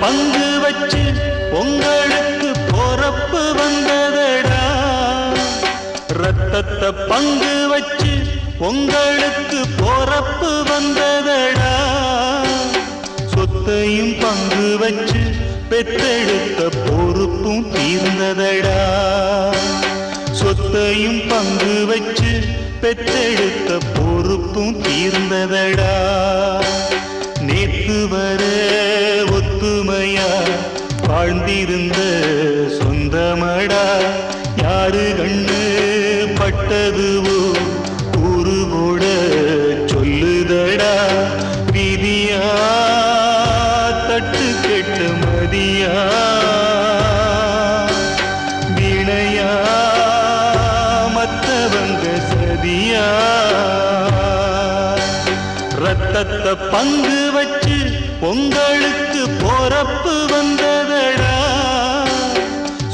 பங்கு வச்சு உங்களுக்கு பொறப்பு வந்ததடா. ரத்தத்தை பங்கு வச்சு உங்களுக்கு பொறப்பு வந்ததடா. சொத்தையும் பங்கு வச்சு பெற்றெடுத்த பொறுப்பும் தீர்ந்ததடா. சொத்தையும் பங்கு வச்சு பெற்றெடுத்த பொறுப்பும் தீர்ந்ததடா. நேத்து வர ஒத்துமையா வாழ்ந்திருந்த சொந்தமடா. யாரு கண்ணு பட்டதுவோ ஊரு கூட சொல்லுதடா. விதியா தட்டு கெட்ட மதியா வினையா மத்தவங்க சதியா. ரத்தத்தை பங்கு வச்சு உங்களுக்கு பொறப்பு வந்ததடா.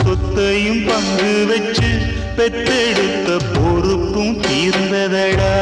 சொத்தையும் பங்கு வச்சு பெற்றெடுத்த பொறுப்பும் தீர்ந்ததடா.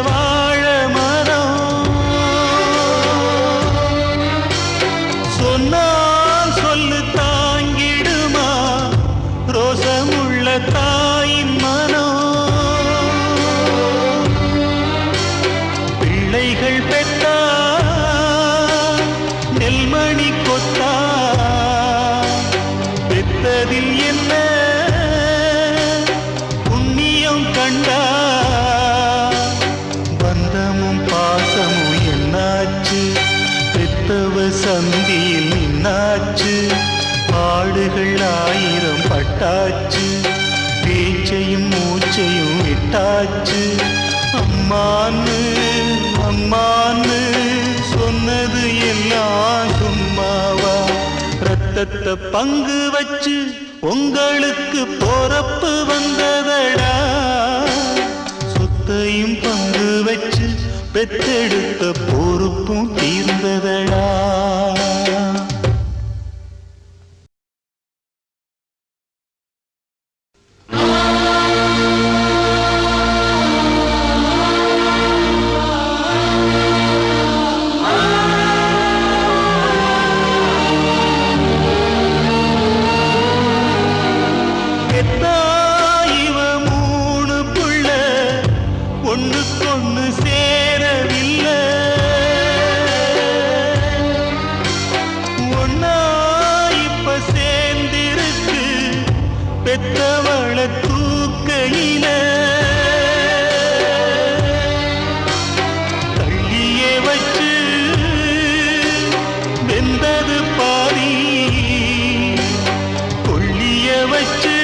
வாழ மரம் சொன்னால் சொல்லு தாங்கிடுமா ரோசமுள்ள தாயின் மனம். பிள்ளைகள் பெற்றா நெல்மணி கொத்தா பெற்றதில் என்ன புண்ணியம் கண்டா. பாசமும் என்னாச்சு பெத்தவ சந்தியில் நின்னாச்சு. பாடுகள் ஆயிரம் பட்டாச்சு பேச்சையும் மூச்சையும் விட்டாச்சு. அம்மான்னு அம்மான்னு சொன்னது எல்லாம் சும்மாவா. ரத்தத்தை பங்கு வச்சு உங்களுக்கு பொறப்பு வந்ததடா. சொத்தையும் பங்கு வச்சு பெற்றெடுத்த பொறுப்பும் தீர்ந்ததடா. ஒண்ணுக்கொண்ணு சேரவில்லை. ஒன்னா இப்ப சேர்ந்திருக்கு பெத்தவள தூக்கையில. தள்ளியே வச்சு வெந்தது பாதி கொள்ளிய வச்சு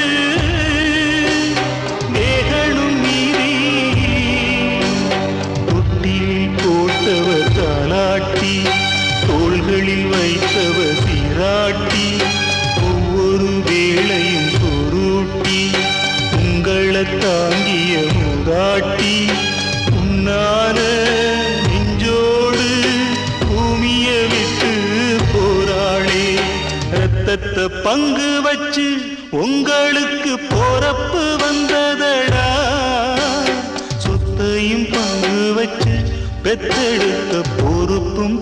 தாலாட்டி தோள்களில் வைத்தவ சீராட்டி ஒவ்வொரு வேளையும் பொருட்டி உங்களை தாங்கிய மூதாட்டி. உன்னால நெஞ்சோடு பூமிய விட்டு போராளே. ரத்தத்தை பங்கு வச்சு உங்களுக்கு பொறப்பு வந்ததடா. சொத்தையும் பங்கு வச்சு பெற்றெடுத்த பொறுப்பும்